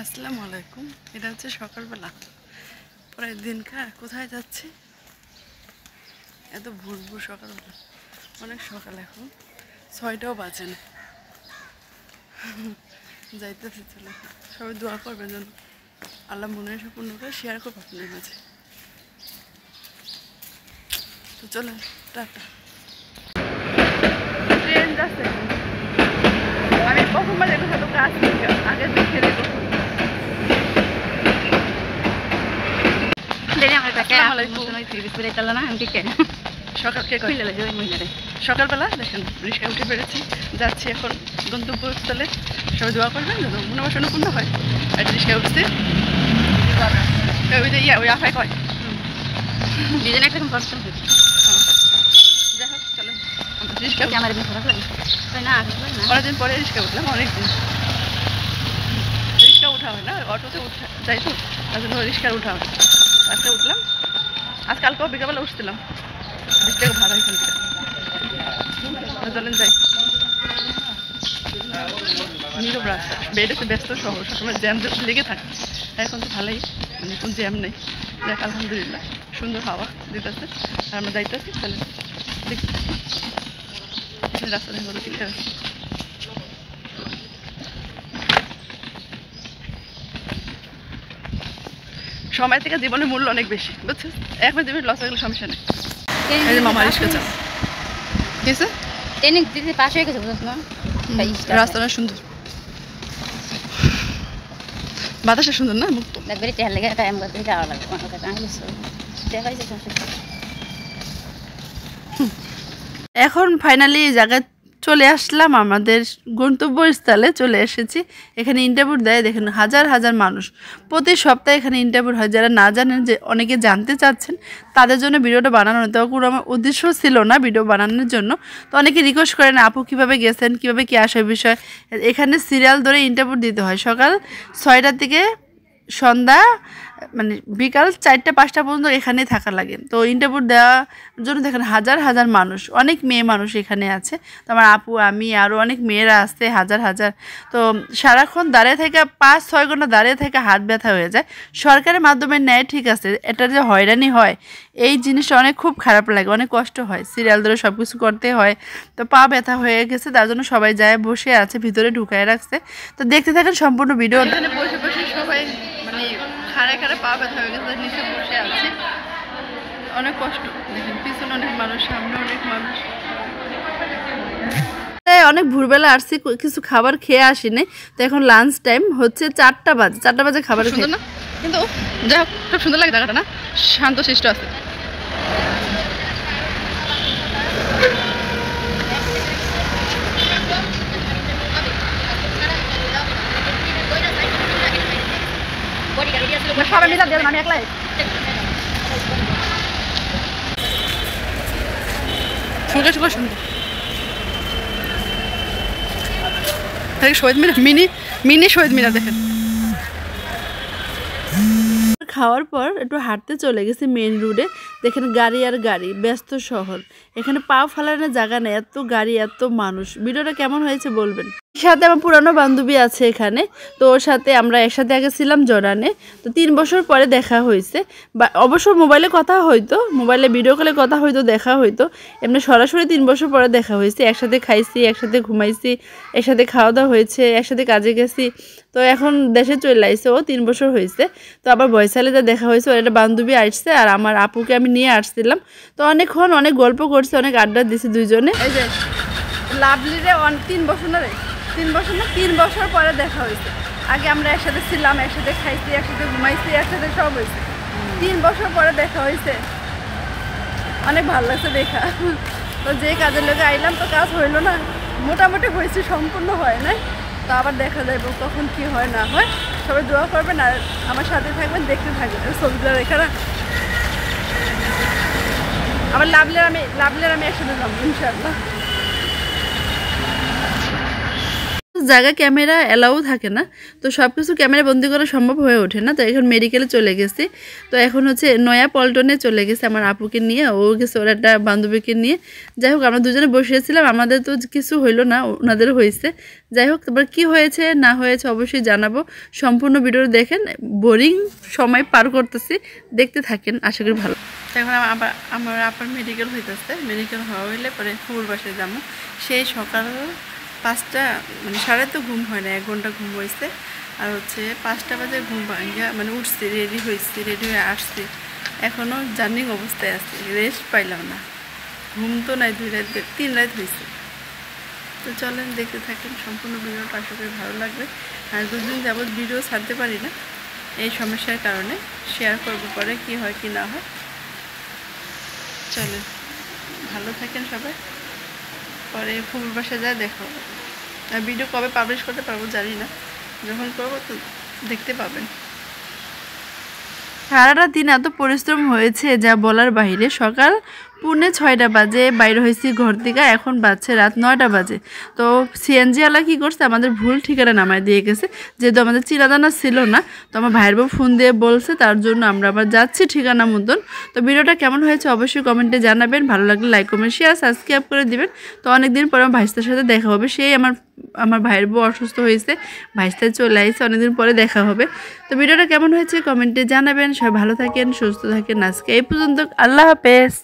আসসালামু আলাইকুম। এটা হচ্ছে সকালবেলা, প্রায় দিনকার কোথায় যাচ্ছি এত ভোর ভোর সকালবেলা, অনেক সকাল, এখন 6টাও বাজে না। যাইতেছি, চলে সবাই দোয়া করবেন যেন আল্লাহ মনে এসে পূর্ণ করে শেয়ার করবো আপনাদের মাঝে। তো চলেন, টাটা। ট্রেন যাচ্ছে, আমি প্রথমবার দেখো তো কাজ আগে দেখে দেখো। সকালবেলা দেখেন রিক্সায় উঠে পেরেছি, যাচ্ছি এখন গন্তব্যস্থলে। সবাই দোয়া করবেন যেন মনোবাসনা পূর্ণ হয়। আর রিক্সায় উঠছে ওই যে ওই আফায় কয় যাই হোক, চলো অনেকদিন পরে রিক্সা উঠলাম, অনেকদিন রিক্সা উঠা হয় না, অটোতে উঠা যাই তো, তার জন্য রিক্সার উঠা হয়। আজকে উঠলাম, আজকালকেও বিকালবেলা উঠছিলাম, 20 টাকা ভাড়া এখান থেকে। চলেন যাই। নীরব রাস্তা, বেড হচ্ছে ব্যস্ত শহর, সবসময় জ্যাম লেগে থাকে। এখন তো ভালোই, মানে কোনো জ্যাম নেই, দেখ আলহামদুলিল্লাহ, সুন্দর হাওয়া দিতেছে। আর আমরা যাইতেছি, চলেন দেখি রাস্তা দেখা হলো ক্লিয়ার আছে। সময় থেকে জীবনের মূল্য অনেক বেশি, বুঝছিস? 1 মিনিট লস হয়ে গেলে সমস্যা নেই। এই যে মামা রিক্সা চালায়, ঠিক আছে? রাস্তাটা সুন্দর, বাতাসটা সুন্দর না, মুক্ত। এখন ফাইনালি এই জায়গায় চলে আসলাম, আমাদের গন্তব্যস্থলে চলে এসেছি। এখানে ইন্টারভিউ দেয়, দেখেন হাজার হাজার মানুষ প্রতি সপ্তাহে এখানে ইন্টারভিউ হয়। যারা না জানেন, যে অনেকে জানতে চাচ্ছেন, তাদের জন্য ভিডিওটা বানানো। তো কোনো আমার উদ্দেশ্য ছিল না ভিডিও বানানোর জন্য। তো অনেকে রিকোয়েস্ট করেন, আপু কীভাবে গেছেন, কীভাবে কী আসে বিষয়। এখানে সিরিয়াল ধরে ইন্টারভিউ দিতে হয়, সকাল 6টা থেকে সন্ধ্যা মানে বিকাল 4টা-5টা পর্যন্ত এখানে থাকা লাগে। তো ইন্টারভিউ দেওয়ার জন্য দেখেন হাজার হাজার মানুষ, অনেক মেয়ে মানুষ এখানে আছে। তো আমার আপু, আমি, আরও অনেক মেয়েরা আসছে হাজার হাজার। তো সারাক্ষণ দাঁড়িয়ে থেকে 5-6 ঘন্টা দাঁড়িয়ে থেকে হাত ব্যথা হয়ে যায়। সরকারের মাধ্যমে নেয়, ঠিক আছে, এটা যে হয়রানি হয়, এই জিনিসটা অনেক খুব খারাপ লাগে, অনেক কষ্ট হয়, সিরিয়াল ধরে সব কিছু করতে হয়। তো পা ব্যথা হয়ে গেছে, তার জন্য সবাই যায় বসে আছে, ভিতরে ঢুকায় রাখছে। তো দেখতে থাকেন সম্পূর্ণ ভিডিও। এখানে বসে বসে সবাই মানে খাড়া খাড়া পা ব্যথা হয়ে গেছে, নিচে বসে আছে, অনেক কষ্ট। দেখেন পিছনে অনেক মানুষ, সামনে অনেক মানুষ। অনেক ভোরবেলা আসছি, কিছু খাবার খেয়ে আসিনি। তো এখন লাঞ্চ টাইম হচ্ছে, 4টা বাজে। 4টা বাজে খাবার সুন্দর না, কিন্তু যাই হোক খুব সুন্দর লাগে জায়গাটা, না শান্ত শিষ্ট আছে। সুন্দর সুন্দর শহীদ মিনার, মিনি শহীদ মিনার দেখেন। খাওয়ার পর একটু হাঁটতে চলে গেছি মেন রোডে। দেখেন গাড়ি আর গাড়ি, ব্যস্ত শহর, এখানে পা ফেলানোর জায়গা নেই, এত গাড়ি এত মানুষ। ভিডিওটা কেমন হয়েছে বলবেন। সাথে আমার পুরানো বান্ধবী আছে এখানে, তো ওর সাথে আমরা একসাথে আগে ছিলাম জরানে। তো 3 বছর পরে দেখা হয়েছে, বা অবশ্য মোবাইলে কথা হইতো, মোবাইলে ভিডিও কলে কথা হইতো, দেখা হইতো। এমনি সরাসরি 3 বছর পরে দেখা হয়েছে। একসাথে খাইছি, একসাথে ঘুমাইছি, একসাথে খাওয়া দাওয়া হয়েছে, একসাথে কাজে গেছি। তো এখন দেশে চলে আসছে, ও 3 বছর হয়েছে। তো আবার বয়সালে যা দেখা হয়েছে, ওর একটা বান্ধবী আসছে, আর আমার আপুকে আমি নিয়ে আসছিলাম। তো অনেকক্ষণ অনেক গল্প করছে, অনেক আড্ডা দিছি দুইজনে। এই যে লাভলিরে 3 বছর না, 3 বছর পরে দেখা হয়েছে। আগে আমরা একসাথে ছিলাম, একসাথে খাইছি, একসাথে ঘুমাইছি, একসাথে সব হয়েছে। 3 বছর পরে দেখা হয়েছে, অনেক ভালো লাগছে দেখা। তো যে কাজের লোকে আইলাম, তো কাজ হইলো না, মোটামুটি হয়েছে, সম্পূর্ণ হয় নাই। তো আবার দেখা যাবে কখন কি হয় না হয়। সবাই দোয়া করবেন আর আমার সাথে থাকবেন, দেখতে থাকবেন ছবিগুলো রেখা না। আবার লাভলের আমি একসাথে যাবো ইনশাআল্লাহ। জায়গায় ক্যামেরা এলাও থাকে না, তো সব কিছু ক্যামেরা বন্দি করা সম্ভব হয়ে ওঠে না। তো এখন মেডিকেলে চলে গেছি। তো এখন হচ্ছে নয়া পল্টনে চলে গেছে আমার আপুকে নিয়ে, ও গেছে ওর একটা বান্ধবীকে নিয়ে। যাই হোক আমরা দুজনে বসেছিলাম, আমাদের তো কিছু হইলো না, ওনাদেরও হয়েছে। যাই হোক তারপর কী হয়েছে না হয়েছে অবশ্যই জানাবো। সম্পূর্ণ ভিডিও দেখেন, বোরিং সময় পার করতেছি, দেখতে থাকেন, আশা করি ভালো। এখন আমার আপার মেডিকেল হইতেছে, মেডিকেল হওয়া হইলে পরে ফুল বাসায় যাবো। সেই সকাল 5টা মানে সাড়ে তো ঘুম হয় না, 1 ঘন্টা ঘুম হয়েছে। আর হচ্ছে 5টা বাজে ঘুম ভাঙিয়া মানে উঠছি, রেডি হয়েছি, রেডি হয়ে আসছি, এখনও জার্নিং অবস্থায় আছি, রেস্ট পাইলাম না। ঘুম তো নাই, 2 রাত 3 রাত হয়েছে। তো চলেন দেখতে থাকেন সম্পূর্ণ ভিডিওটা, আশা করি ভালো লাগবে। আর 2 দিন যাবৎ ভিডিও ছাড়তে পারি না এই সমস্যার কারণে, শেয়ার করবো পরে কি হয় কি না হয়। চলেন ভালো থাকেন সবাই, পরে ফুল বাসা যায় দেখা হবে। আর ভিডিও কবে পাবলিশ করতে পারবো জানি না, যখন করবো তো দেখতে পাবেন। সারাটা দিন এত পরিশ্রম হয়েছে যা বলার বাইরে। সকাল 6:45 বাজে বাইরে হয়েছি ঘর থেকে, এখন বাজছে রাত 9টা বাজে। তো সিএনজিওয়ালা কী করছে, আমাদের ভুল ঠিকানা নামায় দিয়ে গেছে, যেহেতু আমাদের চিনাজানা ছিল না। তো আমার ভাইয়ের বউ ফোন দিয়ে বলছে, তার জন্য আমরা আবার যাচ্ছি ঠিকানা মতন। তো ভিডিওটা কেমন হয়েছে অবশ্যই কমেন্টে জানাবেন, ভালো লাগলে লাইক কমেন্ট শেয়ার সাবস্ক্রাইব করে দিবেন। তো অনেকদিন পর আমার ভাইস্তার সাথে দেখা হবে, সেই আমার ভাইয়ের বউ অসুস্থ হয়েছে, ভাইস্তায় চলে আসছে, অনেকদিন পরে দেখা হবে। তো ভিডিওটা কেমন হয়েছে কমেন্টে জানাবেন। সবাই ভালো থাকেন, সুস্থ থাকেন। আজকে এই পর্যন্ত, আল্লাহ হাফেজ।